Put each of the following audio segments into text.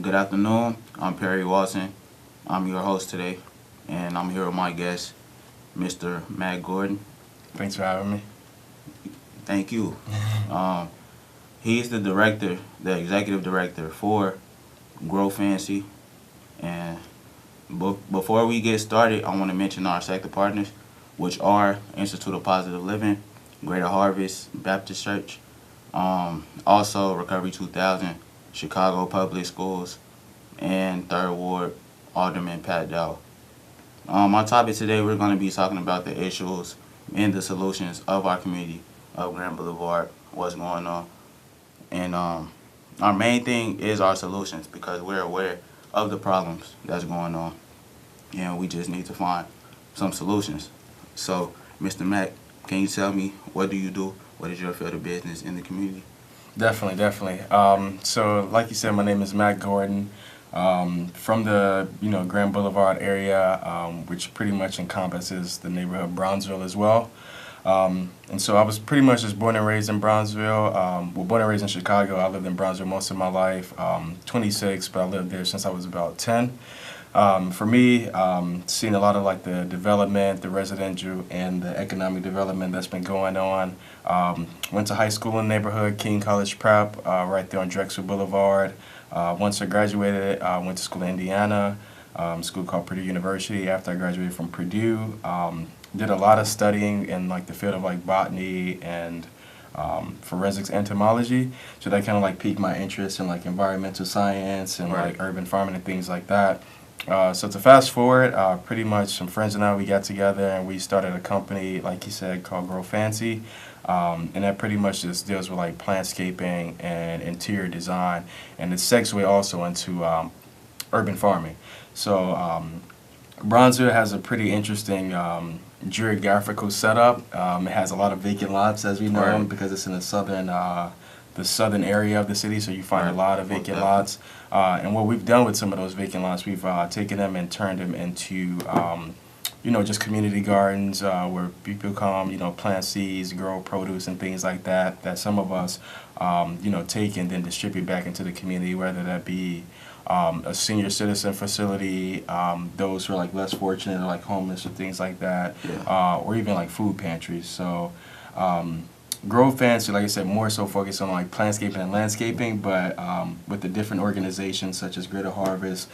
Good afternoon. I'm Perry Watson. I'm your host today, and I'm here with my guest, Mr. Matt Gordon. Thanks for having me. Thank you. Um, he's the executive director for Grow Fancy. And before we get started, I want to mention our sector partners, which are Institute of Positive Living, Greater Harvest Baptist Church, also Recovery 2000, Chicago Public Schools, and Third Ward Alderman Pat Dow. Our topic today, we're going to be talking about the issues and the solutions of our community of Grand Boulevard, what's going on. And our main thing is our solutions because we're aware of the problems that's going on. And we just need to find some solutions. So, Mr. Mack, can you tell me what do you do? What is your field of business in the community? Definitely. So, like you said, my name is Matt Gordon. From the Grand Boulevard area, which pretty much encompasses the neighborhood of Brownsville as well. And so I was pretty much just born and raised in Brownsville. Born and raised in Chicago. I lived in Brownsville most of my life. 26, but I lived there since I was about 10. For me, seeing a lot of like the development, the residential, and the economic development that's been going on. Went to high school in the neighborhood, King College Prep, right there on Drexel Boulevard. Once I graduated, I went to school in Indiana, school called Purdue University. After I graduated from Purdue, did a lot of studying in like the field of like botany and forensics entomology. So that kind of like piqued my interest in like environmental science and like urban farming and things like that. So to fast forward, pretty much some friends and I, we got together and we started a company, like you said, called Grow Fancy. And that pretty much just deals with like plantscaping and interior design, and it segues also into urban farming. So Bronzeville has a pretty interesting geographical setup. It has a lot of vacant lots, as we know, because it's in the southern area of the city, so you find a lot of vacant lots. And what we've done with some of those vacant lots, we've taken them and turned them into just community gardens where people come, plant seeds, grow produce and things like that, that some of us, take and then distribute back into the community, whether that be a senior citizen facility, those who are like less fortunate or like homeless or things like that, or even like food pantries. So Grow Fancy, like I said, more so focused on like plantscaping and landscaping, but with the different organizations such as Greater Harvest,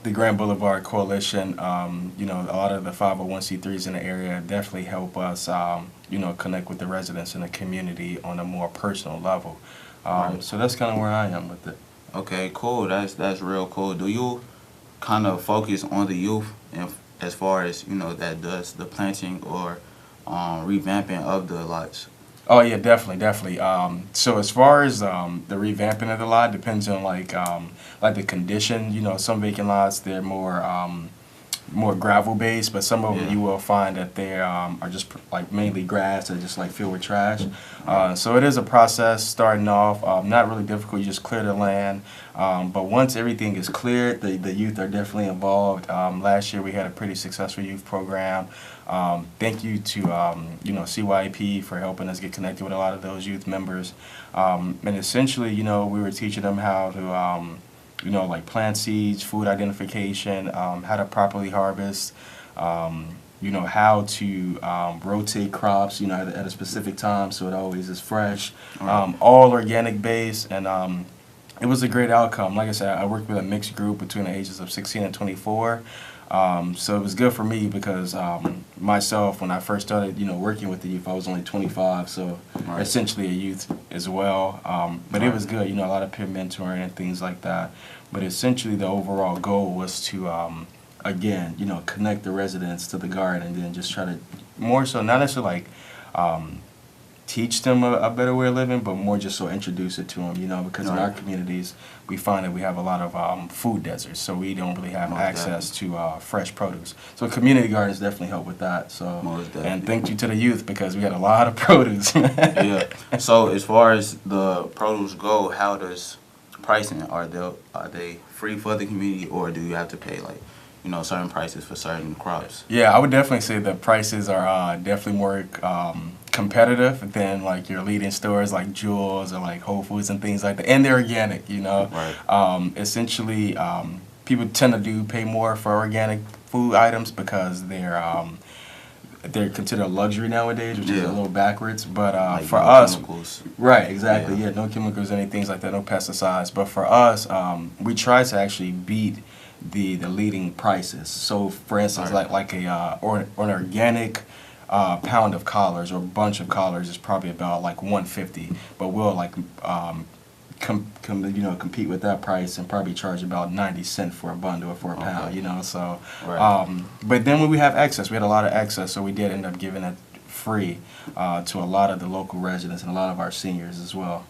the Grand Boulevard Coalition, a lot of the 501c3s in the area definitely help us, connect with the residents in the community on a more personal level. So that's kind of where I am with it. Okay, cool. That's real cool. Do you kind of focus on the youth and as far as, that does the planting or revamping of the lots? Oh yeah, definitely. So as far as the revamping of the lot, depends on like the condition. Some vacant lots they're more gravel based, but some of them you will find that they are just like mainly grass or just like filled with trash. So it is a process starting off, not really difficult. You just clear the land, but once everything is cleared, the youth are definitely involved. Last year we had a pretty successful youth program. Thank you to CYP for helping us get connected with a lot of those youth members, and essentially we were teaching them how to like plant seeds, food identification, how to properly harvest, how to rotate crops, at a specific time so it always is fresh, all organic based, and it was a great outcome. Like I said, I worked with a mixed group between the ages of 16 and 24. So it was good for me because myself, when I first started, working with the youth, I was only 25, so essentially a youth as well. But it was good, a lot of peer mentoring and things like that. But essentially the overall goal was to, again, connect the residents to the garden and then just try to, more so, not necessarily like teach them a better way of living, but more just so introduce it to them, because in our communities, we find that we have a lot of food deserts, so we don't really have access to fresh produce. So community gardens definitely help with that. So, and thank you to the youth because we had a lot of produce. Yeah. So as far as the produce go, how does pricing, are they free for the community, or do you have to pay like certain prices for certain crops? Yeah, I would definitely say the prices are definitely more competitive than like your leading stores like Jewel's or like Whole Foods and things like that, and they're organic. Right. Essentially, people tend to do pay more for organic food items because they're considered a luxury nowadays, which is a Yeah. little backwards. But Like for no us, chemicals. right, exactly, Yeah. yeah, no chemicals, any things like that, no pesticides. But for us, we try to actually beat the leading prices. So, for instance, Right. like an organic pound of collards or bunch of collards is probably about like 150, but we'll like compete with that price and probably charge about 90 cents for a bundle or for a pound. Okay. So Right. but then when we have excess, we had a lot of excess, so we did end up giving it free to a lot of the local residents and a lot of our seniors as well.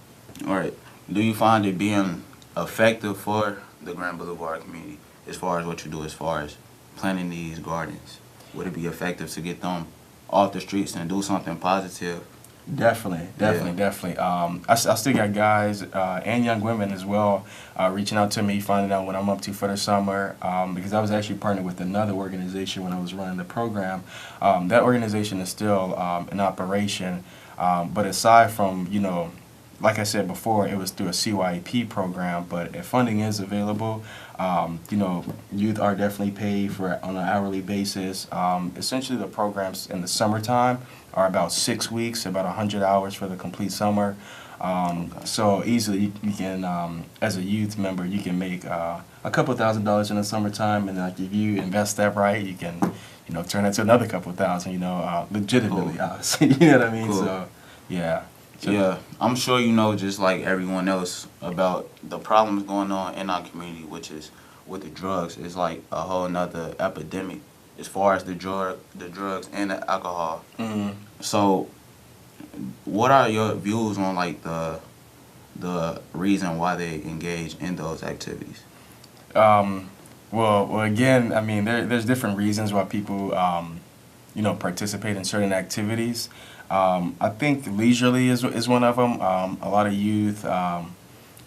All right. Do you find it being effective for the Grand Boulevard community as far as what you do as far as planting these gardens? Would it be effective to get them off the streets and do something positive? Definitely. I still got guys and young women as well reaching out to me, finding out what I'm up to for the summer, because I was actually partnered with another organization when I was running the program. That organization is still in operation, but aside from, like I said before, it was through a CYP program, but if funding is available, youth are definitely paid for on an hourly basis. Essentially, the programs in the summertime are about 6 weeks, about 100 hours for the complete summer. So easily you can, as a youth member, you can make a couple $1,000s in the summertime, and like if you invest that right, you can, turn that to another couple thousand, legitimately, Cool. obviously. You know what I mean? Cool. So, yeah. So, Yeah, I'm sure you know, just like everyone else, about the problems going on in our community, which is with the drugs. It's like a whole nother epidemic as far as the drugs and the alcohol. mhm. So, what are your views on like the reason why they engage in those activities? Well, again, I mean, there's different reasons why people, participate in certain activities. I think leisurely is one of them. A lot of youth,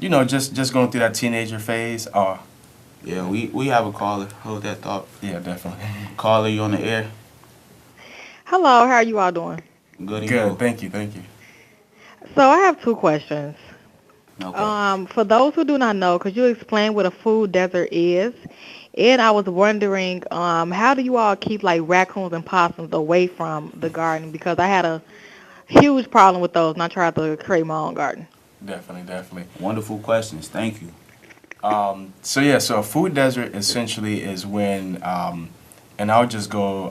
just going through that teenager phase. Oh, Yeah, we have a caller. Hold that thought. yeah, definitely. Caller, you on the air? Hello, how are you all doing? Good and Good. you? Thank you. So I have two questions. Okay. For those who do not know, could you explain what a food desert is? And I was wondering, how do you all keep like raccoons and possums away from the garden? Because I had a huge problem with those, and I tried to create my own garden. Definitely. Wonderful questions. Thank you. So a food desert essentially is when, and I'll just go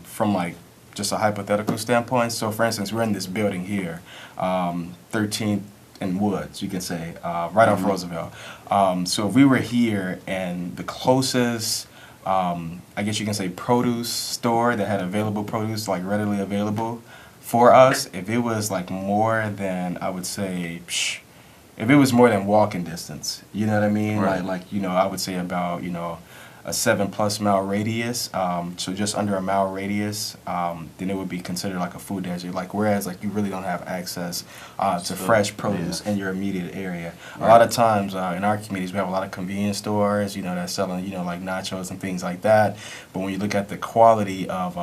from like just a hypothetical standpoint. So for instance, we're in this building here, 13th and Woods, you can say, right off Mhm. Roosevelt. So if we were here and the closest, I guess you can say produce store that had available produce, like readily available for us, if it was like more than, I would say, if it was more than walking distance, you know what I mean? Right. I would say about, a 7+ mile radius, so just under a mile radius, then it would be considered like a food desert. Like whereas like you really don't have access to So, fresh produce yeah. in your immediate area. A Right. lot of times in our communities we have a lot of convenience stores, that's selling like nachos and things like that. But when you look at the quality of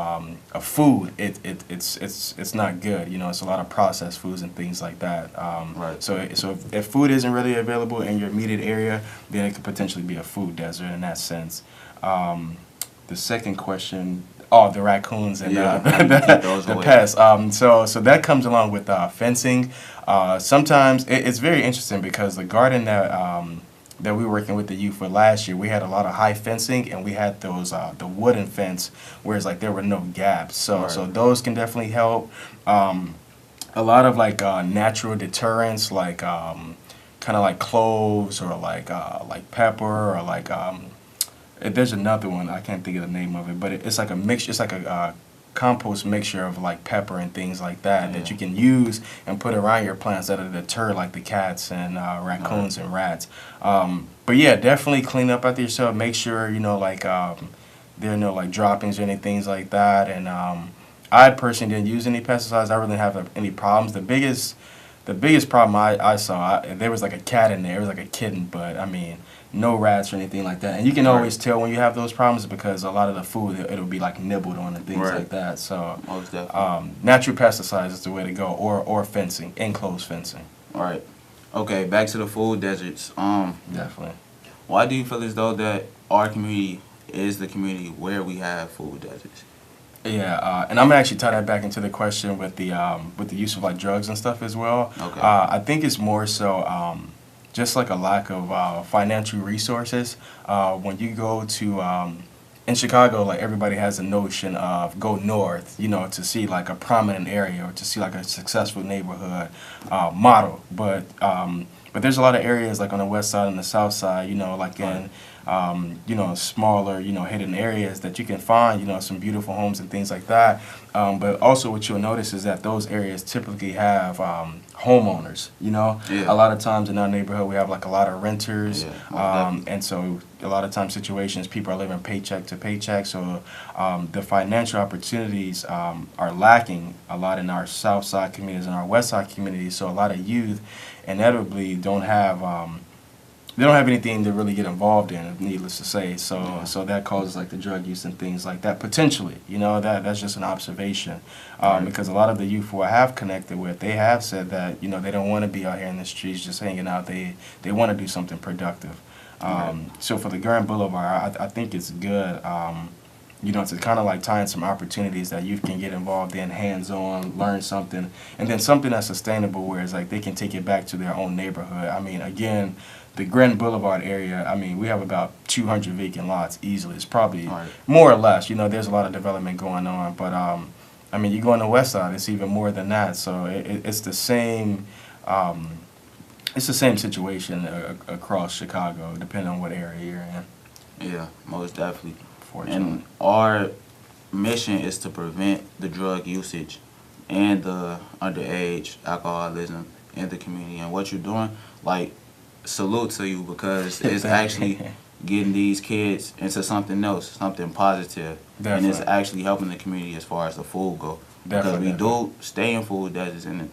food, it's not good. It's a lot of processed foods and things like that. Right. So if food isn't really available in your immediate area, then it could potentially be a food desert in that sense. The second question, the raccoons and Yeah, how do you keep those the away? pests. So that comes along with fencing. Sometimes it's very interesting because the garden that we were working with the youth for last year, we had a lot of high fencing, and we had those the wooden fence, whereas like there were no gaps. So Right. those can definitely help. A lot of like natural deterrents, like kind of like cloves or like pepper or like there's another one, I can't think of the name of it, but it's like a mixture. It's like a compost mixture of like pepper and things like that that Yeah. you can use and put around your plants that'll deter like the cats and raccoons and rats. But yeah, definitely clean up after yourself. Make sure there are no like droppings or any things like that. And I personally didn't use any pesticides. I really didn't have any problems. The biggest problem I saw, there was like a cat in there. It was like a kitten, but I mean, no rats or anything like that. And you can Right. always tell when you have those problems because a lot of the food, it'll be like nibbled on and things Right. like that. So Most definitely. natural pesticides is the way to go, or fencing, enclosed fencing. Right. Okay, back to the food deserts. Definitely. Why do you feel as though that our community is the community where we have food deserts? Yeah, and I'm gonna actually tie that back into the question with the use of like drugs and stuff as well. Okay. I think it's more so just like a lack of financial resources. When you go to in Chicago, like everybody has a notion of go north, you know, to see like a prominent area or to see like a successful neighborhood model. But there's a lot of areas like on the west side and the south side, you know, like in you know, smaller, you know, hidden areas that you can find, you know, some beautiful homes and things like that. But also what you'll notice is that those areas typically have homeowners, you know. Yeah. A lot of times in our neighborhood we have like a lot of renters. Yeah, most definitely. And so a lot of times situations people are living paycheck to paycheck. So the financial opportunities are lacking a lot in our south side communities and our west side communities. So a lot of youth inevitably don't have they don't have anything to really get involved in, needless to say. So that causes like the drug use and things like that potentially. You know, that's just an observation. Right. Because a lot of the youth who I have connected with, they have said that, you know, they don't want to be out here in the streets just hanging out. They want to do something productive. So for the Grand Boulevard, I think it's good. You know, to kind of like tie in some opportunities that youth can get involved in, hands-on, learn something, and then something that's sustainable where it's like they can take it back to their own neighborhood. I mean, again, the Grand Boulevard area, I mean, we have about 200 vacant lots easily. It's probably Right. more or less, you know, there's a lot of development going on. But, I mean, you go on the west side, it's even more than that. So it's the same situation across Chicago, depending on what area you're in, Yeah, most definitely. fortunately. And our mission is to prevent the drug usage and the underage alcoholism in the community. And what you're doing, like, salute to you because it's actually getting these kids into something else, something positive. And it's Definitely. actually helping the community as far as the food go. Because Definitely. we do stay in food deserts, and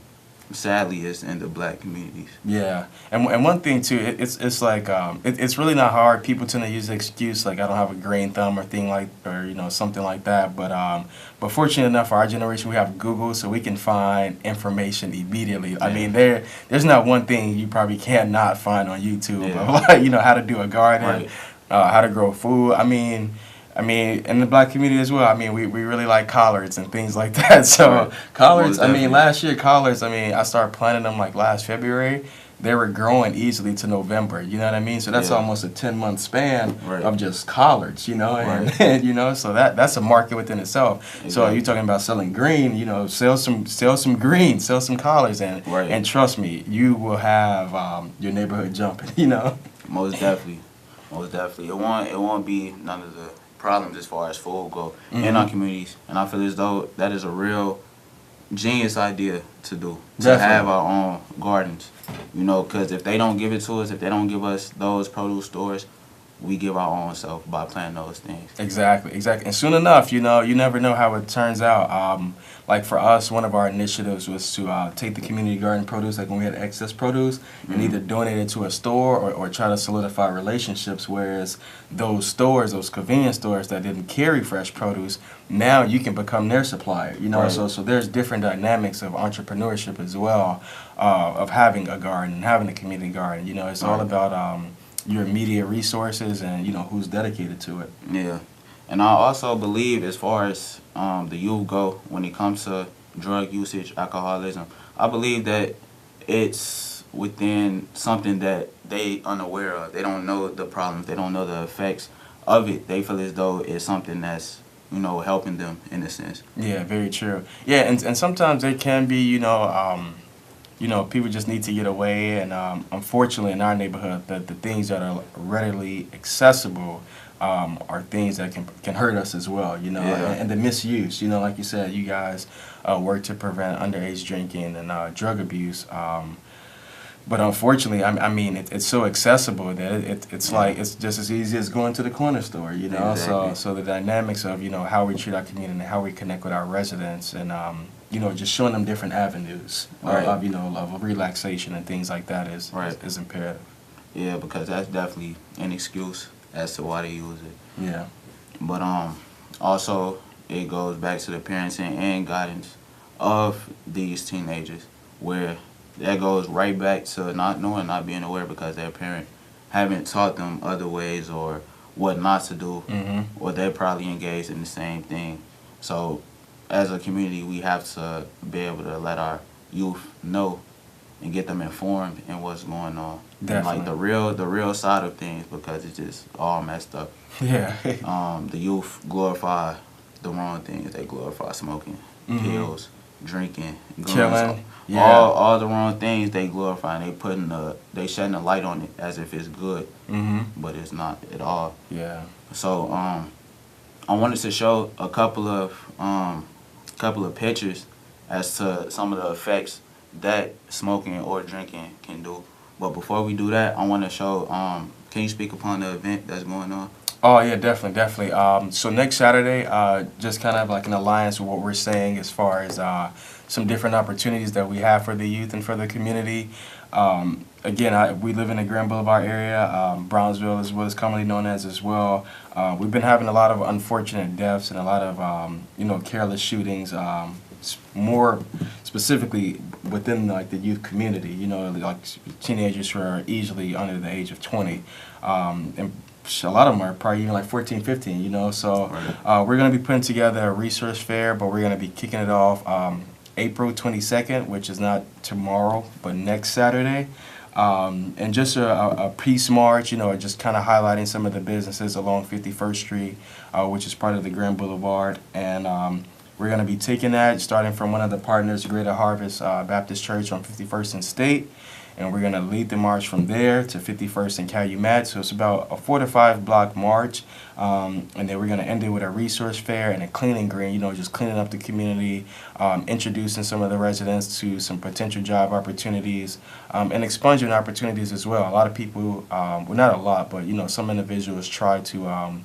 sadly it's in the black communities. Yeah, and one thing too, it's like it's really not hard. People tend to use the excuse like I don't have a green thumb or thing like or you know something like that. But fortunate enough for our generation, we have Google, so we can find information immediately. I Yeah. mean, there's not one thing you probably cannot find on YouTube Yeah. of like you know how to do a garden, Right. how to grow food. I mean, in the black community as well. I mean, we really like collards and things like that. So Right. collards. Most I mean, definitely. last year collards. I mean, I started planting them like last February. They were growing easily to November. You know what I mean? So that's Yeah. almost a 10-month span Right. of just collards. You know, and, Right. and you know, so that's a market within itself. So Exactly. you're talking about selling green. You know, sell some green, sell some collards, and Right. and trust me, you will have your neighborhood jumping. You know. Most definitely. Most definitely. It won't be none of the problems as far as food go in our communities. And I feel as though that is a real genius idea to do. To Definitely. have our own gardens. You know, because if they don't give it to us, if they don't give us those produce stores, we give our own self by planting those things. Exactly. And soon enough, you know, you never know how it turns out. Like for us, one of our initiatives was to take the community garden produce, like when we had excess produce, and either donate it to a store or try to solidify relationships. Whereas those stores, those convenience stores that didn't carry fresh produce, now you can become their supplier. You know, Right. so there's different dynamics of entrepreneurship as well, of having a garden and having a community garden. You know, it's all Right. about your immediate resources and you know who's dedicated to it. Yeah. And I also believe as far as the youth go, when it comes to drug usage, alcoholism, I believe that it's within something that they unaware of. They don't know the problems. They don't know the effects of it. They feel as though it's something that's, you know, helping them in a sense. Yeah, very true. Yeah, and sometimes it can be, you know, people just need to get away. And unfortunately, in our neighborhood, the things that are readily accessible are things that can hurt us as well. You know, Yeah. and the misuse. You know, like you said, you guys work to prevent underage drinking and drug abuse. But unfortunately, I mean, it's so accessible that it's Yeah. like it's just as easy as going to the corner store, you know. Exactly. So the dynamics of you know how we treat our community and how we connect with our residents, and you know just showing them different avenues Right. of you know of relaxation and things like that is Right. is imperative. Yeah, because that's definitely an excuse as to why they use it. Yeah. But also it goes back to the parenting and guidance of these teenagers, where that goes right back to not knowing, not being aware because their parent haven't taught them other ways or what not to do, or they're probably engaged in the same thing. So as a community, we have to be able to let our youth know and get them informed in what's going on. And like Definitely. the real side of things, because it's just all messed up. Yeah. The youth glorify the wrong things. They glorify smoking, pills, drinking, guns, Killing. Yeah. all the wrong things they glorify. And they shedding a light on it as if it's good, but it's not at all. Yeah. So I wanted to show a couple of pictures as to some of the effects that smoking or drinking can do. But before we do that, I want to show. Can you speak upon the event that's going on? Oh yeah, definitely, definitely. So next Saturday, just kind of like an alliance with what we're saying as far as some different opportunities that we have for the youth and for the community. Again, we live in the Grand Boulevard area, Brownsville is what it's commonly known as well. We've been having a lot of unfortunate deaths and a lot of careless shootings. More specifically within like the youth community, like teenagers who are easily under the age of 20, and a lot of them are probably even like 14, 15, so we're going to be putting together a resource fair, but we're going to be kicking it off April 22nd, which is not tomorrow, but next Saturday. And just a peace march, just kind of highlighting some of the businesses along 51st Street, which is part of the Grand Boulevard. And we're going to be taking that, starting from one of the partners, Greater Harvest Baptist Church on 51st and State. And we're going to lead the march from there to 51st and Calumet. So it's about a 4 to 5 block march. And then we're going to end it with a resource fair and a cleaning green, just cleaning up the community, introducing some of the residents to some potential job opportunities, and expunging opportunities as well. A lot of people, well, not a lot, but, some individuals try to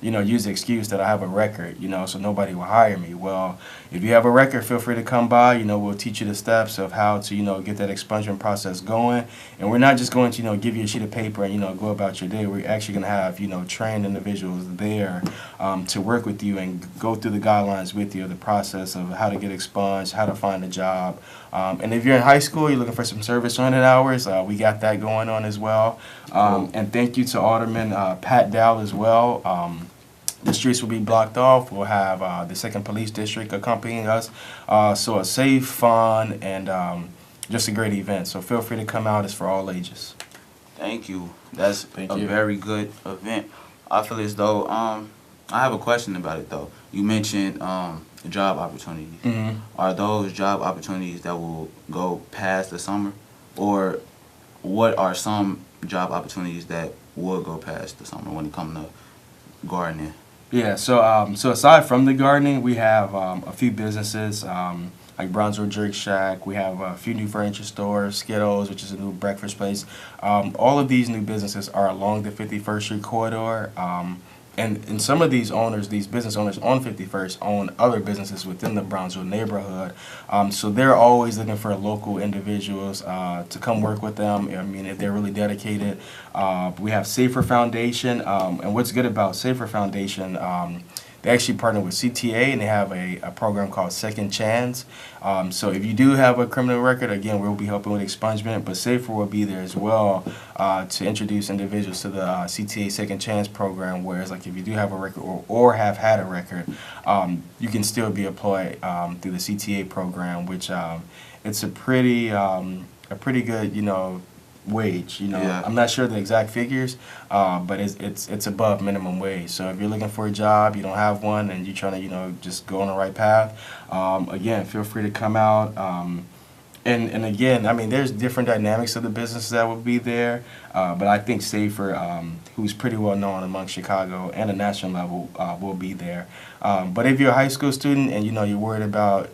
use the excuse that I have a record, so nobody will hire me. Well, if you have a record, feel free to come by. We'll teach you the steps of how to, get that expungement process going. And we're not just going to, give you a sheet of paper and, go about your day. We're actually going to have, trained individuals there to work with you and go through the guidelines with you, the process of how to get expunged, how to find a job. And if you're in high school, you're looking for some service-oriented hours, we got that going on as well. And thank you to Alderman Pat Dow as well. The streets will be blocked off. We'll have the 2nd Police District accompanying us. So a safe, fun, and just a great event. So feel free to come out. It's for all ages. Thank you. That's Thank a you. very good event. I feel as though I have a question about it though. You mentioned job opportunities. Are those job opportunities that will go past the summer, or what are some job opportunities that will go past the summer when it comes to gardening? Yeah, so aside from the gardening, we have a few businesses like Bronzo Jerk Shack. We have a few new furniture stores, Skittles, which is a new breakfast place. All of these new businesses are along the 51st Street corridor. And some of these owners, these business owners on 51st, own other businesses within the Brownsville neighborhood. So they're always looking for local individuals to come work with them. I mean, if they're really dedicated. We have Safer Foundation. And what's good about Safer Foundation, they actually partner with CTA, and they have a program called Second Chance. So if you do have a criminal record, again, we'll be helping with expungement, but Safer will be there as well to introduce individuals to the CTA Second Chance program, whereas like if you do have a record or have had a record, you can still be employed through the CTA program, which it's a pretty good, wage. Yeah. I'm not sure the exact figures, but it's above minimum wage. So if you're looking for a job, you don't have one, and you're trying to just go on the right path, again, feel free to come out. And again, I mean, there's different dynamics of the businesses that will be there, but I think Safer, who's pretty well known among Chicago and the national level, will be there. But if you're a high school student and you're worried about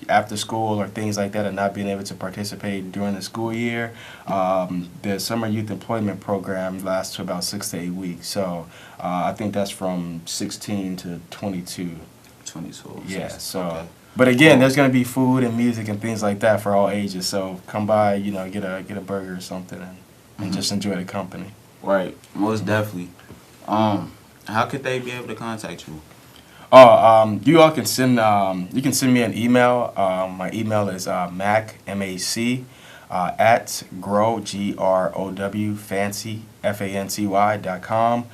after school or things like that and not being able to participate during the school year, the Summer Youth Employment Program lasts to about 6 to 8 weeks. So I think that's from 16 to 22. 22. Yeah, so. Okay. But again, there's going to be food and music and things like that for all ages. So come by, get a burger or something and and just enjoy the company. Right, most definitely. How could they be able to contact you? Oh, you all can send you can send me an email. My email is mac MAC at grow fancy FANCY.com.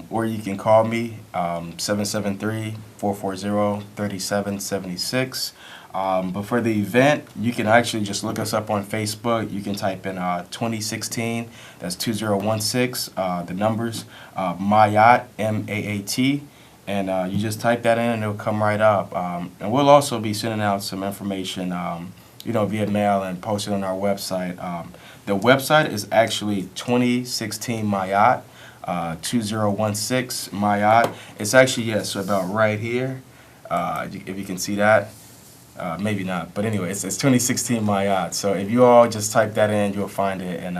Or you can call me 773-440-3776. But for the event, you can actually just look us up on Facebook. You can type in 2016, that's 2016, the numbers, Mayat, MAAT, and you just type that in and it'll come right up. And we'll also be sending out some information, via mail and post it on our website. The website is actually 2016 Mayat. 2016 Mayat. It's actually, yes, about right here. If you can see that. Maybe not, but anyway, it's 2016 Mayat. So if you all just type that in, you'll find it, and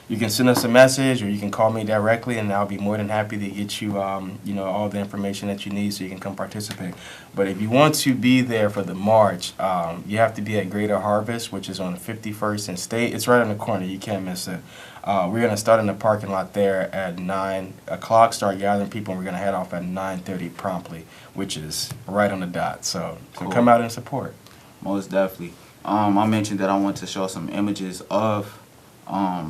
you can send us a message, or you can call me directly, and I'll be more than happy to get you, all the information that you need so you can come participate. But if you want to be there for the march, you have to be at Greater Harvest, which is on 51st and State. It's right on the corner. You can't miss it. We're going to start in the parking lot there at 9 o'clock, start gathering people, and we're going to head off at 9:30 promptly, which is right on the dot. So Cool. Come out and support. Most definitely. I mentioned that I want to show some images of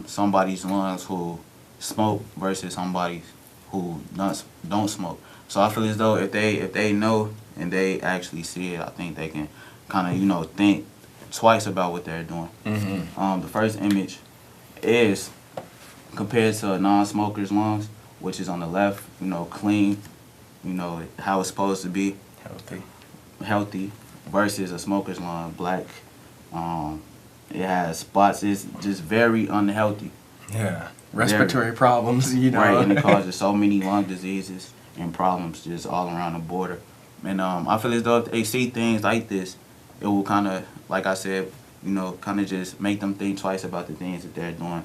somebody's lungs who smoke versus somebody who don't smoke. So I feel as though if they know and they actually see it, I think they can kind of think twice about what they're doing. Mm-hmm. The first image is compared to a non-smoker's lungs, which is on the left, clean, how it's supposed to be, healthy, versus a smoker's lung, black. It has spots. It's just very unhealthy. Yeah, respiratory problems, Right, and it causes so many lung diseases and problems just all around the border. And I feel as though if they see things like this, it will kind of, like I said, kind of just make them think twice about the things that they're doing.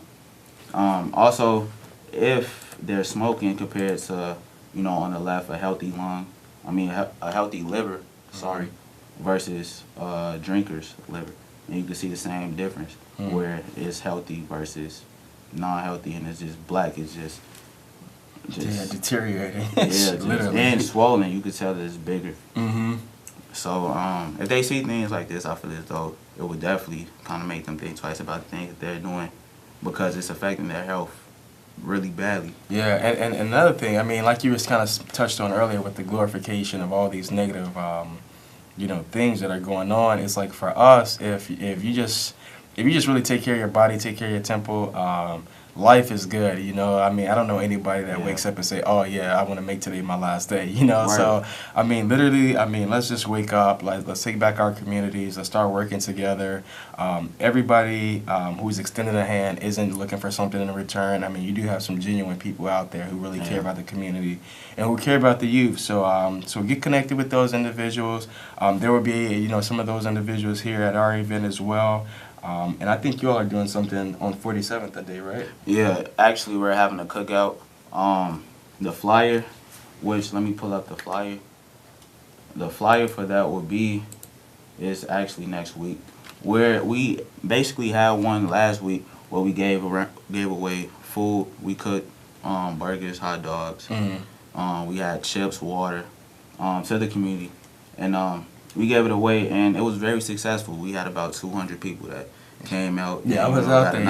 Also, if they're smoking compared to, on the left, a healthy a healthy liver, versus drinker's liver. And you can see the same difference where it's healthy versus non-healthy, and it's just black. It's just deteriorating. Literally. And swollen. You could tell that it's bigger. Mm-hmm. So if they see things like this, I feel as though it would definitely kind of make them think twice about the things that they're doing, because it's affecting their health really badly. Yeah, and another thing, like you was kind of touched on earlier with the glorification of all these negative, things that are going on. It's like for us, if you just really take care of your body, take care of your temple, life is good. I don't know anybody that wakes up and say, oh yeah, I want to make today my last day. Right. So literally, let's just wake up. Let's take back our communities. Let's start working together. Everybody who's extending a hand isn't looking for something in return. You do have some genuine people out there who really care about the community and who care about the youth. So get connected with those individuals. There will be some of those individuals here at our event as well. And I think you all are doing something on 47th that day, right? Yeah, actually we're having a cookout. The flyer, which let me pull up the flyer. The flyer for that is actually next week. Where we basically had one last week where we gave away food. We cooked burgers, hot dogs. Mm-hmm. We had chips, water to the community, and we gave it away, and it was very successful. We had about 200 people that came out. Yeah, I was out there.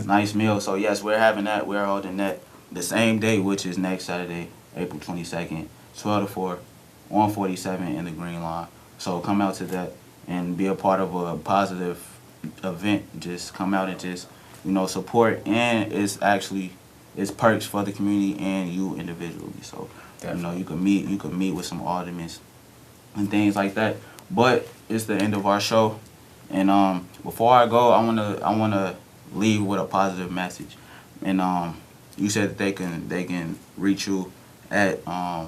Nice meal. So yes, we're having that. We're holding that the same day, which is next Saturday, April 22nd, 12 to 4, on 47 in the Green Line. So come out to that and be a part of a positive event. Just come out and just support, and it's perks for the community and you individually. So you can meet with some aldermen and things like that. But it's the end of our show, and before I go, I wanna leave with a positive message. And you said that they can reach you at the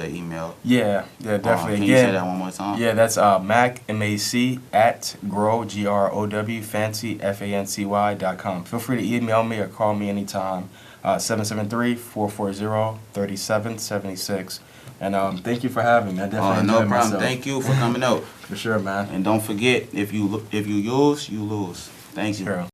email. Yeah, definitely. Can you say that one more time? Yeah, that's Mac MAC at grow fancy FANCY.com. Feel free to email me or call me anytime. 773-440-3776. And thank you for having me. I definitely no enjoyed problem. myself. Thank you for coming out. For sure, man. And don't forget, if you lose, you lose. Thank you. Sure.